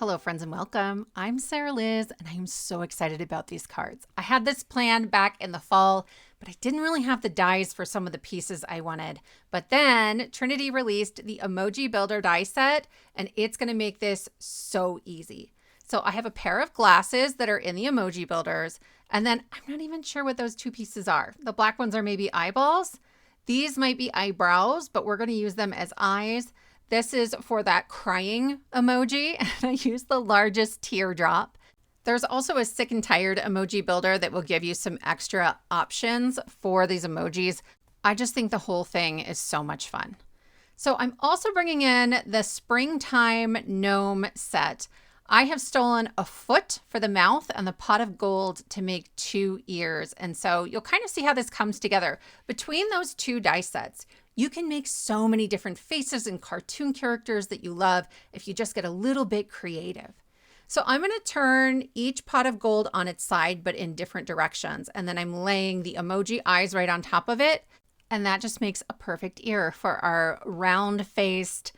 Hello friends and welcome. I'm Sarah Liz and I am so excited about these cards. I had this planned back in the fall, but I didn't really have the dies for some of the pieces I wanted. But then Trinity released the Emoji Builder die set and it's going to make this so easy. So I have a pair of glasses that are in the Emoji Builders, and then I'm not even sure what those two pieces are. The black ones are maybe eyeballs. These might be eyebrows, but we're going to use them as eyes. This is for that crying emoji, and I use the largest teardrop. There's also a sick and tired emoji builder that will give you some extra options for these emojis. I just think the whole thing is so much fun. So I'm also bringing in the springtime gnome set. I have stolen a foot for the mouth and the pot of gold to make 2 ears. And so you'll kind of see how this comes together. Between those 2 die sets, you can make so many different faces and cartoon characters that you love if you just get a little bit creative. So I'm going to turn each pot of gold on its side, but in different directions. And then I'm laying the emoji eyes right on top of it. And that just makes a perfect ear for our round-faced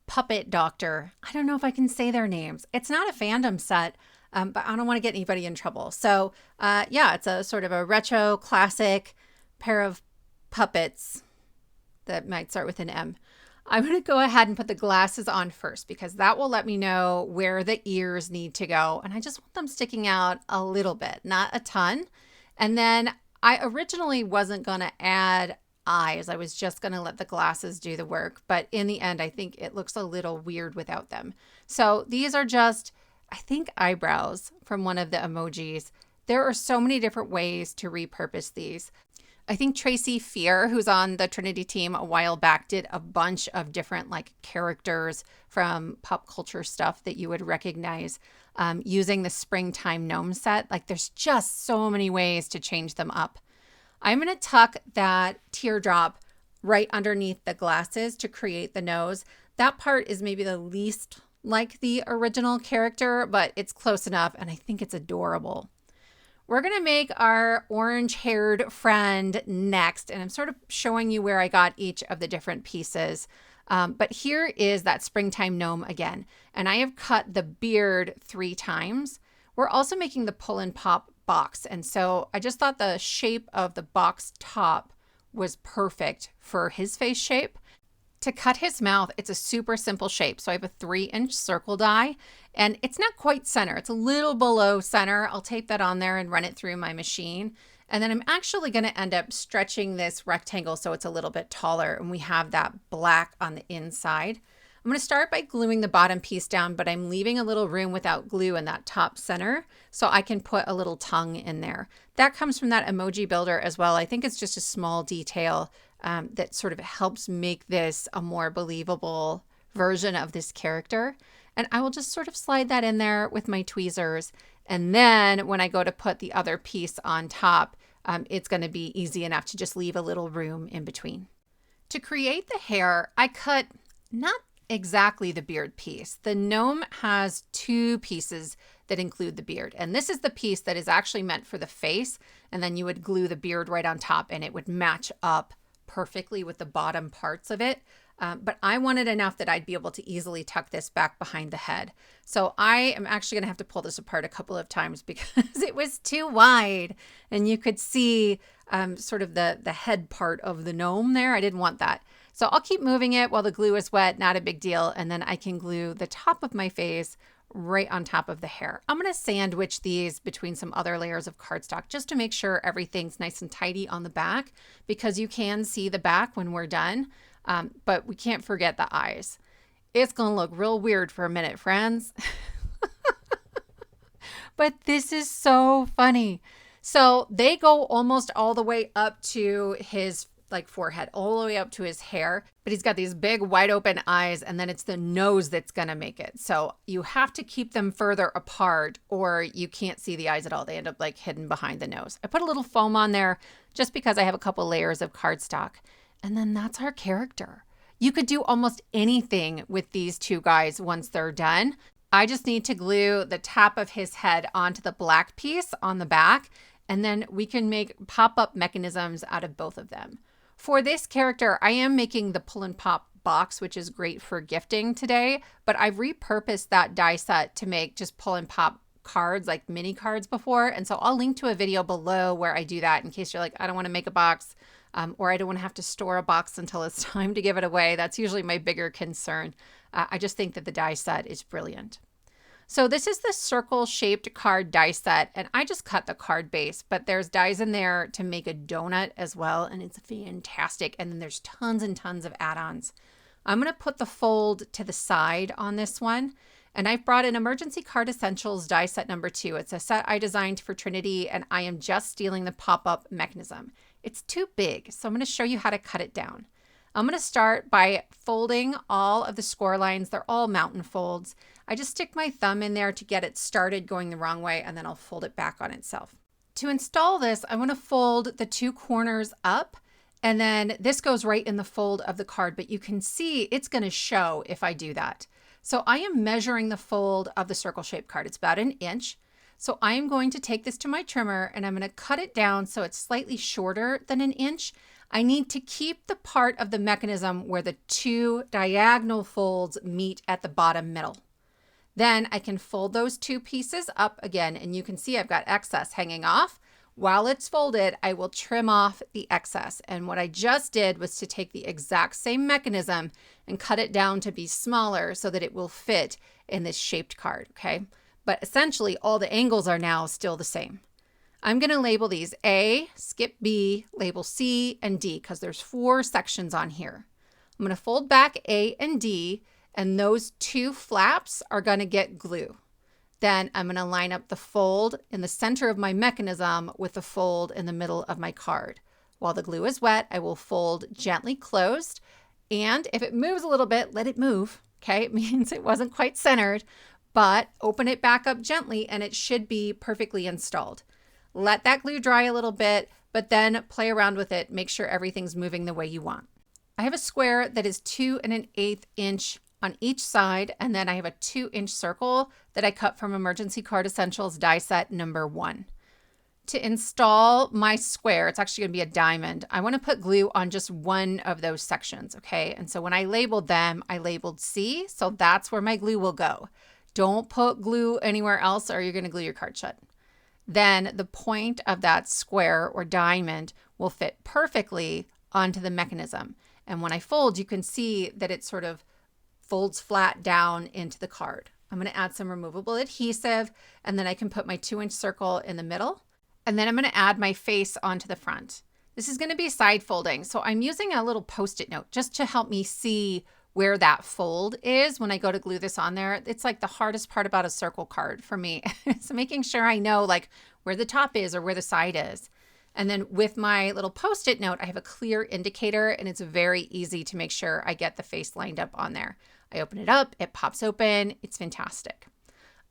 puppet doctor. I don't know if I can say their names. It's not a fandom set, but I don't want to get anybody in trouble. So yeah, it's a sort of a retro classic pair of puppets that might start with an M. I'm going to go ahead and put the glasses on first because that will let me know where the ears need to go. And I just want them sticking out a little bit, not a ton. And then I originally wasn't going to add eyes. I was just going to let the glasses do the work. But in the end, I think it looks a little weird without them. So these are just, I think, eyebrows from one of the emojis. There are so many different ways to repurpose these. I think Tracy Fear, who's on the Trinity team a while back, did a bunch of different like characters from pop culture stuff that you would recognize using the springtime gnome set. Like there's just so many ways to change them up. I'm going to tuck that teardrop right underneath the glasses to create the nose. That part is maybe the least like the original character, but it's close enough and I think it's adorable. We're going to make our orange-haired friend next, and I'm sort of showing you where I got each of the different pieces. But here is that springtime gnome again, and I have cut the beard 3 times. We're also making the pull and pop box, and so I just thought the shape of the box top was perfect for his face shape. To cut his mouth, it's a super simple shape. So I have a 3-inch circle die and it's not quite center. It's a little below center. I'll tape that on there and run it through my machine. And then I'm actually going to end up stretching this rectangle so it's a little bit taller and we have that black on the inside. I'm going to start by gluing the bottom piece down, but I'm leaving a little room without glue in that top center so I can put a little tongue in there. That comes from that emoji builder as well. I think it's just a small detail that sort of helps make this a more believable version of this character. And I will just sort of slide that in there with my tweezers. And then when I go to put the other piece on top, it's going to be easy enough to just leave a little room in between. To create the hair, I cut not exactly the beard piece. The gnome has 2 pieces that include the beard. And this is the piece that is actually meant for the face. And then you would glue the beard right on top and it would match up perfectly with the bottom parts of it. But I wanted enough that I'd be able to easily tuck this back behind the head. So I am actually going to have to pull this apart a couple of times because it was too wide and you could see sort of the head part of the gnome there. I didn't want that. So I'll keep moving it while the glue is wet, not a big deal. And then I can glue the top of my face right on top of the hair. I'm going to sandwich these between some other layers of cardstock just to make sure everything's nice and tidy on the back because you can see the back when we're done, but we can't forget the eyes. It's going to look real weird for a minute, friends. But this is so funny. So they go almost all the way up to his like forehead, all the way up to his hair, but he's got these big wide open eyes and then it's the nose that's going to make it. So you have to keep them further apart or you can't see the eyes at all. They end up like hidden behind the nose. I put a little foam on there just because I have a couple layers of cardstock. And then that's our character. You could do almost anything with these 2 guys once they're done. I just need to glue the top of his head onto the black piece on the back, and then we can make pop-up mechanisms out of both of them. For this character, I am making the pull and pop box, which is great for gifting today, but I've repurposed that die set to make just pull and pop cards, like mini cards before. And so I'll link to a video below where I do that in case you're like, I don't want to make a box, or I don't want to have to store a box until it's time to give it away. That's usually my bigger concern. I just think that the die set is brilliant. So this is the circle shaped card die set, and I just cut the card base, but there's dies in there to make a donut as well, and it's fantastic. And then there's tons and tons of add-ons. I'm going to put the fold to the side on this one, and I've brought an Emergency Card Essentials die set number 2. It's a set I designed for Trinity, and I am just stealing the pop-up mechanism. It's too big, so I'm going to show you how to cut it down. I'm going to start by folding all of the score lines. They're all mountain folds. I just stick my thumb in there to get it started going the wrong way, and then I'll fold it back on itself. To install this, I want to fold the 2 corners up, and then this goes right in the fold of the card, but you can see it's going to show if I do that. So I am measuring the fold of the circle shaped card. It's about 1 inch. So I'm going to take this to my trimmer and I'm going to cut it down so it's slightly shorter than 1 inch. I need to keep the part of the mechanism where the 2 diagonal folds meet at the bottom middle. Then I can fold those 2 pieces up again, and you can see I've got excess hanging off. While it's folded, I will trim off the excess. And what I just did was to take the exact same mechanism and cut it down to be smaller so that it will fit in this shaped card, okay? But essentially all the angles are now still the same. I'm going to label these A, skip B, label C, and D because there's 4 sections on here. I'm going to fold back A and D, and those 2 flaps are going to get glue. Then I'm going to line up the fold in the center of my mechanism with the fold in the middle of my card. While the glue is wet, I will fold gently closed, and if it moves a little bit, let it move. Okay, it means it wasn't quite centered, but open it back up gently and it should be perfectly installed. Let that glue dry a little bit, but then play around with it. Make sure everything's moving the way you want. I have a square that is 2 1/8 inch on each side, and then I have a 2-inch circle that I cut from Emergency Card Essentials die set number 1. To install my square, it's actually going to be a diamond. I want to put glue on just one of those sections, okay? And so when I labeled them, I labeled C, so that's where my glue will go. Don't put glue anywhere else or you're going to glue your card shut. Then the point of that square or diamond will fit perfectly onto the mechanism. And when I fold, you can see that it sort of folds flat down into the card. I'm going to add some removable adhesive, and then I can put my 2-inch circle in the middle. And then I'm going to add my face onto the front. This is going to be side folding. So I'm using a little Post-it note just to help me see where that fold is when I go to glue this on there. It's like the hardest part about a circle card for me. So making sure I know like where the top is or where the side is. And then with my little Post-it note, I have a clear indicator, and it's very easy to make sure I get the face lined up on there. I open it up, it pops open. It's fantastic.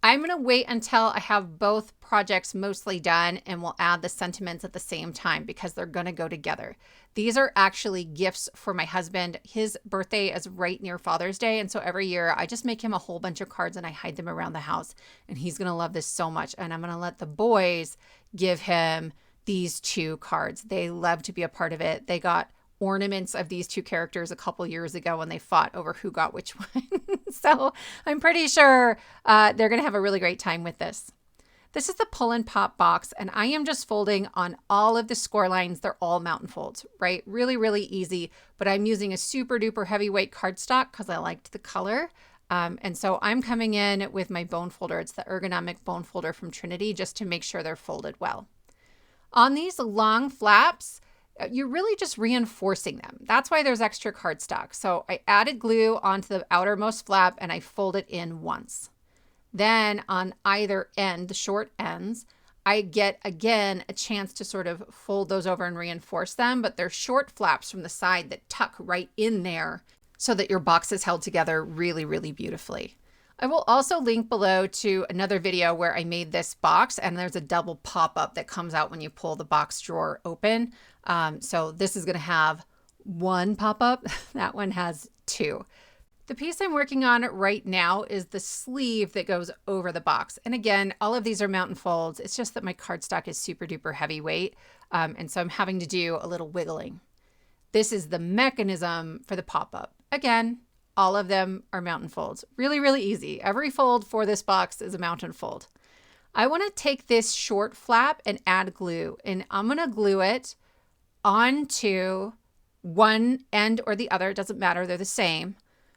I'm going to wait until I have both projects mostly done, and we'll add the sentiments at the same time because they're going to go together. These are actually gifts for my husband. His birthday is right near Father's Day, and so every year I just make him a whole bunch of cards and I hide them around the house, and he's going to love this so much. And I'm going to let the boys give him these 2 cards. They love to be a part of it. They got ornaments of these 2 characters a couple years ago when they fought over who got which one. So I'm pretty sure they're going to have a really great time with this. This is the pull and pop box, and I am just folding on all of the score lines. They're all mountain folds, right? Really, really easy, but I'm using a super duper heavyweight cardstock because I liked the color. And so I'm coming in with my bone folder. It's the Ergonomic bone folder from Trinity just to make sure they're folded well. On these long flaps, you're really just reinforcing them. That's why there's extra cardstock. So I added glue onto the outermost flap and I fold it in once. Then on either end, the short ends, I get again a chance to sort of fold those over and reinforce them, but they're short flaps from the side that tuck right in there so that your box is held together really, really beautifully. I will also link below to another video where I made this box, and there's a double pop-up that comes out when you pull the box drawer open. So this is going to have 1 pop-up. That one has 2. The piece I'm working on right now is the sleeve that goes over the box. And again, all of these are mountain folds. It's just that my cardstock is super duper heavyweight. And so I'm having to do a little wiggling. This is the mechanism for the pop-up. again, all of them are mountain folds. Really, really easy. Every fold for this box is a mountain fold. I want to take this short flap and add glue, and I'm going to glue it onto one end or the other. It doesn't matter. They're the same,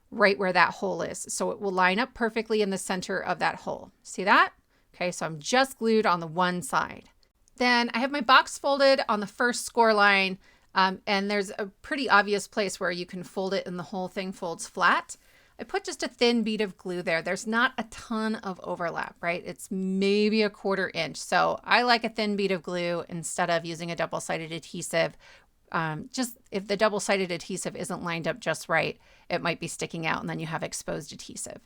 right where that hole is. So it will line up perfectly in the center of that hole. See that? Okay, so I'm just glued on the one side. Then I have my box folded on the first score line, and there's a pretty obvious place where you can fold it and the whole thing folds flat. I put just a thin bead of glue there. There's not a ton of overlap, right? It's maybe a 1/4 inch. So I like a thin bead of glue instead of using a double-sided adhesive. Just if the double-sided adhesive isn't lined up just right, it might be sticking out and then you have exposed adhesive.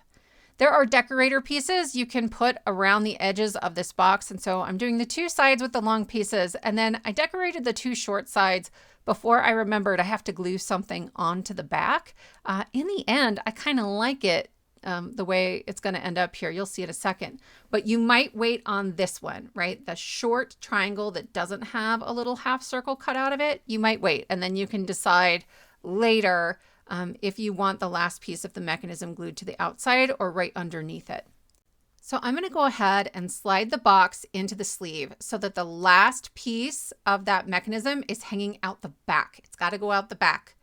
There are decorator pieces you can put around the edges of this box. And so I'm doing the 2 sides with the long pieces, and then I decorated the 2 short sides before I remembered I have to glue something onto the back. In the end, I kind of like it the way it's going to end up here. You'll see in a second, but you might wait on this one, right? The short triangle that doesn't have a little half circle cut out of it. You might wait, and then you can decide later if you want the last piece of the mechanism glued to the outside or right underneath it. So I'm going to go ahead and slide the box into the sleeve so that the last piece of that mechanism is hanging out the back. It's got to go out the back.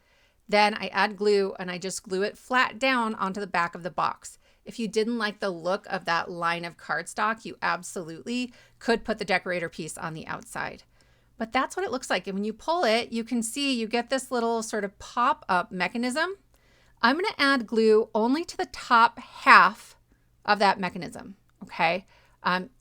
Then I add glue and I just glue it flat down onto the back of the box. If you didn't like the look of that line of cardstock, you absolutely could put the decorator piece on the outside. But that's what it looks like. And when you pull it, you can see you get this little sort of pop-up mechanism. I'm going to add glue only to the top half of that mechanism, okay?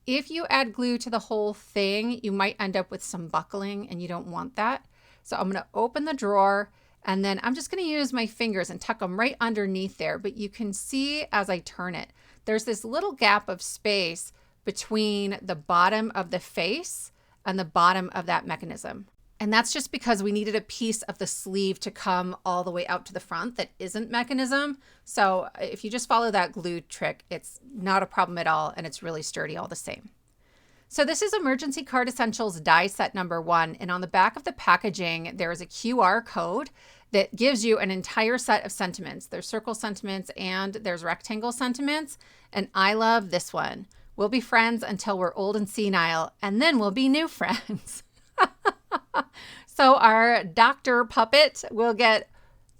If you add glue to the whole thing, you might end up with some buckling, and you don't want that. So I'm going to open the drawer, and then I'm just going to use my fingers and tuck them right underneath there. But you can see as I turn it, there's this little gap of space between the bottom of the face and the bottom of that mechanism. And that's just because we needed a piece of the sleeve to come all the way out to the front that isn't mechanism. So if you just follow that glue trick, it's not a problem at all, and it's really sturdy all the same. So this is Emergency Card Essentials die set number 1. And on the back of the packaging, there is a QR code that gives you an entire set of sentiments. There's circle sentiments and there's rectangle sentiments. And I love this one. We'll be friends until we're old and senile, and then we'll be new friends. So our doctor puppet will get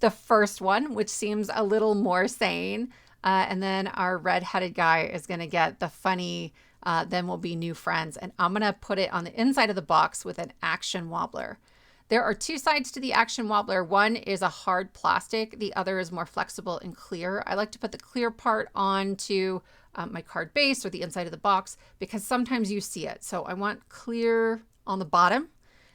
the first one, which seems a little more sane. And then our red-headed guy is going to get the funny, then we'll be new friends. And I'm going to put it on the inside of the box with an action wobbler. There are 2 sides to the action wobbler. One is a hard plastic. The other is more flexible and clear. I like to put the clear part onto my card base or the inside of the box because sometimes you see it. So I want clear on the bottom.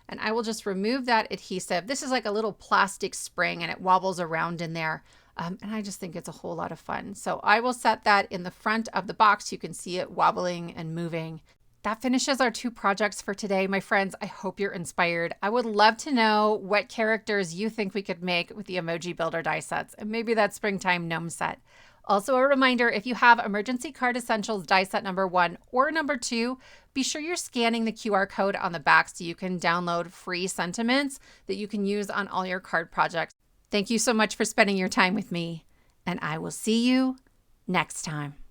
And I will just remove that adhesive. This is like a little plastic spring and it wobbles around in there. And I just think it's a whole lot of fun. So I will set that in the front of the box. You can see it wobbling and moving. That finishes our 2 projects for today, my friends. I hope you're inspired. I would love to know what characters you think we could make with the Emoji Builder die sets, and maybe that springtime gnome set. Also a reminder, if you have Emergency Card Essentials die set number 1 or number 2, be sure you're scanning the QR code on the back so you can download free sentiments that you can use on all your card projects. Thank you so much for spending your time with me, and I will see you next time.